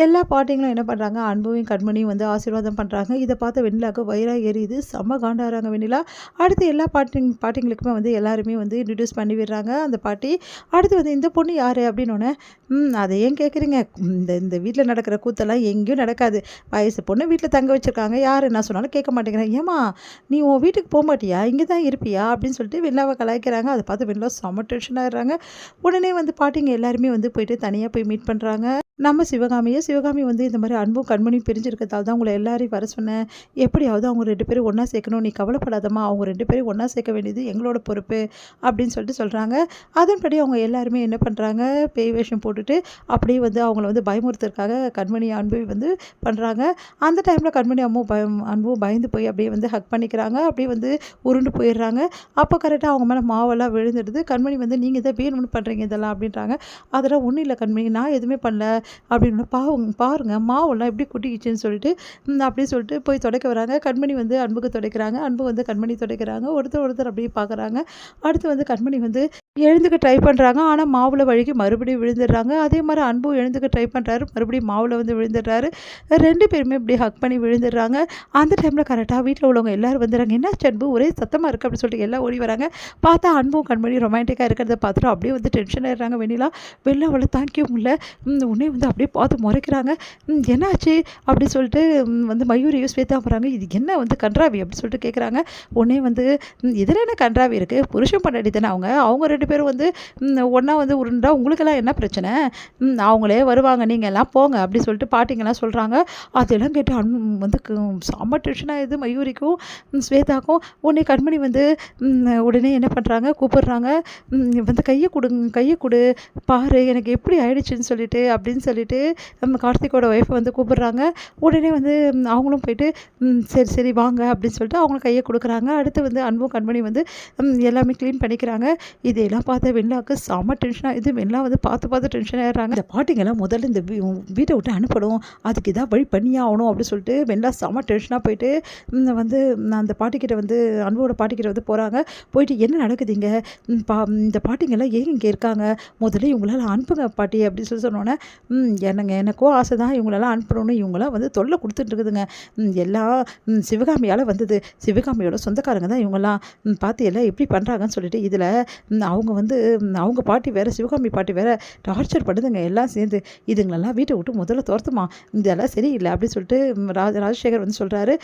எல்லா பாட்டிங்களும் என்ன பண்ணுறாங்க, அன்புவையும் கண்மணியும் வந்து ஆசீர்வாதம் பண்ணுறாங்க. இதை பார்த்து வெண்ணிலாவுக்கு வயிறா எரியுது. செம்ம காண்டாகிறாங்க வெண்ணிலா. அடுத்து எல்லா பாட்டிங்களுக்குமே வந்து எல்லாருமே வந்து இன்ட்ரடியூஸ் பண்ணி விடுறாங்க அந்த பாட்டி. அடுத்து வந்து இந்த பொண்ணு யார் அப்படின்னோடனே, அதை ஏன் கேட்குறீங்க, இந்த இந்த வீட்டில் நடக்கிற கூத்தெல்லாம் எங்கேயும் நடக்காது. வயசு பொண்ணு வீட்டில் தங்க வச்சுருக்காங்க, யார் என்ன சொன்னாலும் கேட்க மாட்டேங்கிறேன். ஏம்மா நீ உன் வீட்டுக்கு போக மாட்டியா, இங்கே தான் இருப்பியா அப்படின்னு சொல்லிட்டு வெண்ணிலாவை கலாய்க்கிறாங்க. அதை பார்த்து வெண்ணிலா செம்ம டென்ஷன் ஆகிடுறாங்க. உடனே வந்து பாட்டிங்க எல்லாருமே வந்து போயிட்டு தனியாக போய் மீட் பண்ணுறாங்க. நம்ம சிவகாமி வந்து இந்த மாதிரி அன்பும் கண்மணியும் பிரிஞ்சிருக்கிறதால தான் உங்களை எல்லாரையும் வர சொன்னேன். எப்படியாவது அவங்க 2 பேரும் ஒன்றா சேர்க்கணும். நீ கவலைப்படாதம்மா, அவங்க 2 பேரும் ஒன்றா சேர்க்க வேண்டியது எங்களோட பொறுப்பு அப்படின்னு சொல்லிட்டு சொல்கிறாங்க. அதன்படி அவங்க எல்லாருமே என்ன பண்ணுறாங்க, பேய் வேஷம் போட்டுட்டு அப்படியே வந்து அவங்கள வந்து பயமுறுத்துறதுக்காக கண்மணி அன்பு வந்து பண்ணுறாங்க. அந்த டைமில் கண்மணி அன்பும் பயந்து போய் அப்படியே வந்து ஹக் பண்ணிக்கிறாங்க. அப்படியே வந்து உருண்டு போயிடுறாங்க. அப்போ கரெக்டாக அவங்க மேலே மாவெல்லாம் விழுந்துடுது. கண்மணி வந்து நீங்கள் இதை வேணும்னு பண்ணுறீங்க இதெல்லாம் அப்படின்றாங்க. அதெல்லாம் ஒன்றும் இல்லை கண்மணி, நான் எதுவுமே பண்ணல அப்படின்னு. பாருங்க மாவெல்லாம் எப்படி குட்டிக்கிச்சுன்னு சொல்லிட்டு அப்படின்னு சொல்லிட்டு போய் துடைக்க வராங்க. கண்மணி வந்து அன்புக்கு துடைக்கிறாங்க, அன்பு வந்து கண்மணி துடைக்கிறாங்க. ஒருத்தர் அப்படியே பார்க்குறாங்க. அடுத்து வந்து கண்மணி வந்து எழுந்துக்க ட்ரை பண்ணுறாங்க. ஆனால் மாவில் வழுகி மறுபடியும் விழுந்துடுறாங்க. அதே மாதிரி அன்பு எழுந்துக்க ட்ரை பண்ணுறாரு, மறுபடியும் மாவில் வந்து விழுந்துடுறாரு. 2 பேருமே இப்படி ஹக் பண்ணி விழுந்துடுறாங்க. அந்த டைமில் கரெக்டாக வீட்டில் உள்ளவங்க எல்லோரும் வந்துடுறாங்க. என்னாச்சு அன்பு, ஒரே சத்தமாக இருக்குது அப்படின்னு சொல்லிட்டு எல்லாம் ஓடி வராங்க. பார்த்தா அன்பும் கண்மணி ரொமான்டிக்காக இருக்கிறத பார்த்துட்டு அப்படியே வந்து டென்ஷன் ஆகிடுறாங்க. வெண்ணிலா அவளை தாங்கிக்க முடியல. உடனே வந்து அப்படியே பார்த்து முறைக்கிறாங்க. என்னாச்சு அப்படி சொல்லிட்டு வந்து மயூரியும் ஸ்வேதா போகிறாங்க. இது என்ன வந்து கன்றாவி அப்படி சொல்லிட்டு கேட்குறாங்க. உடனே வந்து இதில் என்ன கன்றாவி இருக்குது, புருஷன் பண்ணாடி தானே அவங்க 2 பேரும் வந்து ஒன்றா வந்து உருண்டா உங்களுக்கெல்லாம் என்ன பிரச்சனை, அவங்களே வருவாங்க, நீங்கள் எல்லாம் போங்க அப்படி சொல்லிட்டு பாட்டிங்கெல்லாம் சொல்கிறாங்க. அதெல்லாம் கேட்டு வந்து செம்ம டென்ஷனாகிடுது மயூரிக்கும் ஸ்வேதாக்கும். உடனே கண்மணி வந்து உடனே என்ன பண்ணுறாங்க, கூப்பிடுறாங்க. வந்து கையை கொடு பாரு எனக்கு எப்படி ஆயிடுச்சுன்னு சொல்லிட்டு அப்படின்னு சொல்லிட்டு நம்ம கார்த்திகோட ஒய்ஃபை வந்து கூப்பிடுறாங்க. உடனே வந்து அவங்களும் போயிட்டு சரி வாங்க அப்படின்னு சொல்லிட்டு அவங்களும் கையை கொடுக்குறாங்க. அடுத்து வந்து அன்பும் கண்மணி வந்து எல்லாமே க்ளீன் பண்ணிக்கிறாங்க. இதையெல்லாம் பார்த்த வெண்ணிலாவுக்கு செம்ம டென்ஷனாக இது. வெண்ணிலா வந்து பார்த்து டென்ஷன் ஆகிடுறாங்க. இந்த பாட்டிங்கெல்லாம் முதல்ல இந்த வீட்டை விட்டு அனுப்பணும், அதுக்கு இதாக வழி பண்ணியே ஆகணும் அப்படின்னு சொல்லிட்டு வெண்ணிலா செம்ம டென்ஷனாக போயிட்டு வந்து அந்த பாட்டிக்கிட்ட வந்து அன்போட பாட்டிக்கிட்ட வந்து போகிறாங்க. போயிட்டு என்ன நடக்குதுங்க, இந்த பாட்டிங்கெல்லாம் ஏன் இங்கே இருக்காங்க, முதல்ல இவங்களால அனுப்புங்க பாட்டி அப்படின்னு சொல்லி சொன்னோன்னே, எனக்கும் ஆசை தான் இவங்களெல்லாம் அனுப்பணும்னு, இவங்களாம் வந்து தொல்லை கொடுத்துட்ருக்குதுங்க, எல்லாம் சிவகாமியால் வந்தது, சிவகாமியோட சொந்தக்காரங்க தான் இவங்கெல்லாம், பார்த்து எல்லாம் எப்படி பண்ணுறாங்கன்னு சொல்லிட்டு இதில் அவங்க வந்து அவங்க பாட்டி வேறு சிவகாமி பாட்டி வேறு டார்ச்சர் பண்ணுதுங்க எல்லாம் சேர்ந்து, இதுங்களெல்லாம் வீட்டை விட்டு முதல்ல துரத்துமா, இதெல்லாம் சரியில்லை அப்படின்னு சொல்லிட்டு ராஜசேகர் வந்து சொல்கிறாரு.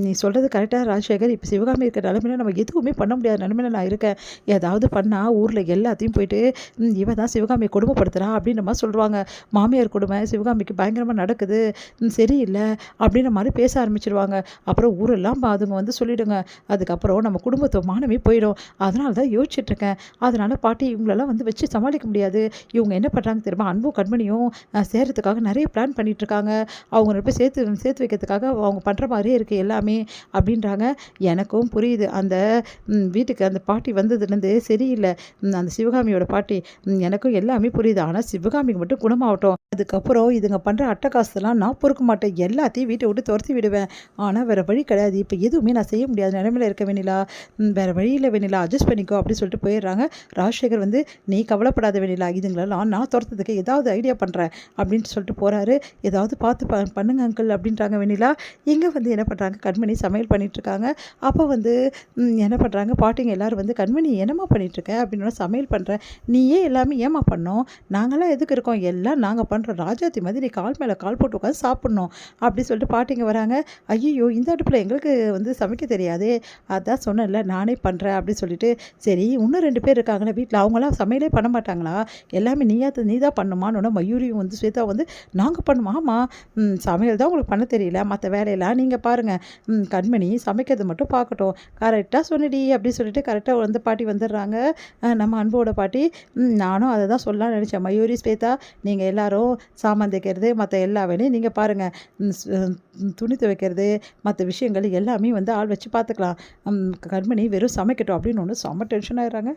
நீ சொல்கிறது கரெக்டாக ராஜசேகர், இப்போ சிவகாமி இருக்கிற நிலைமையில நம்ம எதுவுமே பண்ண முடியாத நிலைமையில நான் இருக்கேன், ஏதாவது பண்ணால் ஊரில் எல்லாத்தையும் போயிட்டு இவன் தான் சிவகாமியை கொடுமைப்படுத்துகிறா அப்படின்னு மாதிரி சொல்லுவாங்க, மாமியார் கொடுமை சிவகாமிக்கு பயங்கரமாக நடக்குது, சரியில்லை அப்படின்ற மாதிரி பேச ஆரம்பிச்சிடுவாங்க. அப்புறம் ஊரெல்லாம் அதுங்க வந்து சொல்லிவிடுங்க, அதுக்கப்புறம் நம்ம குடும்பத்தை மானமே போயிடும், அதனால தான் யோசிச்சுட்ருக்கேன், அதனால் பாட்டி இவங்களெல்லாம் வந்து வச்சு சமாளிக்க முடியாது, இவங்க என்ன பண்ணுறாங்க தெரியுமா, அன்பும் கண்மணியும் சேர்கிறதுக்காக நிறைய பிளான் பண்ணிகிட்ருக்காங்க, அவங்க 2 பேர் சேர்த்து வைக்கிறதுக்காக அவங்க பண்ணுற மாதிரியே இருக்குது எல்லாமே அப்படின்றாங்க. எனக்கும் புரியுது, அந்த வீட்டுக்கு அந்த பாட்டி வந்ததுலேருந்து சரியில்லை, அந்த சிவகாமியோட பாட்டி, எனக்கும் எல்லாமே புரியுது, ஆனால் சிவகாமிக்கு மட்டும் குணமாகட்டும், அதுக்கப்புறம் இதுங்க பண்ணுற அட்டகாசத்தெல்லாம் நான் பொறுக்க மாட்டேன், எல்லாத்தையும் வீட்டை விட்டு துரத்தி விடுவேன், ஆனால் வேறு வழி கிடையாது, இப்போ எதுவுமே நான் செய்ய முடியாத நிலைமையில் இருக்க வெண்ணிலா, வேறு வழியில் வெண்ணிலா அட்ஜஸ்ட் பண்ணிக்கோ அப்படின்னு சொல்லிட்டு போயிடுறாங்க. ராஜசேகர் வந்து நீ கவலைப்படாத வெண்ணிலா, இதுங்களெல்லாம் நான் துரத்துறதுக்கு ஏதாவது ஐடியா பண்ணுறேன் அப்படின்னு சொல்லிட்டு போகிறாரு. ஏதாவது பார்த்து பண்ணுங்க அங்கிள் அப்படின்றாங்க வெண்ணிலா. இங்கே வந்து என்ன பண்ணுறாங்க, கண்மணி சமையல் பண்ணிகிட்ருக்காங்க. அப்போ வந்து என்ன பண்ணுறாங்க, பாட்டிங்க எல்லோரும் வந்து கண்மணி என்னம்மா பண்ணிகிட்ருக்க அப்படின்னு, சமையல் பண்ணுறேன், நீயே எல்லாமே ஏமா பண்ணோம், நாங்களாம் எதுக்கு இருக்கோம், எல்லாம் நாங்கள் பண்ணுறோம், ராஜாத்தி மாதிரி நீ கால் மேலே கால் போட்டு உட்காந்து சாப்பிட்ணும் அப்படி சொல்லிட்டு பாட்டிங்க வராங்க. ஐயோ இந்த அடுப்பில் எங்களுக்கு வந்து சமைக்க தெரியாதே, அதான் சொன்னேன்ல நானே பண்ணுறேன் அப்படின்னு சொல்லிட்டு, சரி இன்னும் 2 பேர் இருக்காங்களே வீட்டில், அவங்களாம் சமையலே பண்ண மாட்டாங்களா, எல்லாமே நீ தான் பண்ணுமான்னு மயூரியும் வந்து ஸ்வேதா வந்து நாங்கள் பண்ணுமாமா, சமையல் தான் உங்களுக்கு பண்ண தெரியல, மற்ற வேலையெல்லாம் நீங்கள் பாருங்கள், கண்மணி சமைக்கிறது மட்டும் பார்க்கட்டும், கரெக்டாக சொன்னடி அப்படின்னு சொல்லிட்டு கரெக்டாக வந்து பாட்டி வந்துடுறாங்க, நம்ம அன்போட பாட்டி. நானும் அதை தான் சொல்லலாம்னு நினச்சேன், மயூரி ஸ்வேதா நீங்கள் எல்லோரும் சாமான் தைக்கிறது மற்ற எல்லா வேலையும் நீங்கள் பாருங்கள், துணி துவைக்கிறது மற்ற விஷயங்கள் எல்லாமே வந்து ஆள் வச்சு பார்த்துக்கலாம், கண்மணி வெறும் சமைக்கட்டும் அப்படின்னு ஒன்று செம்ம டென்ஷன் ஆகிடுறாங்க.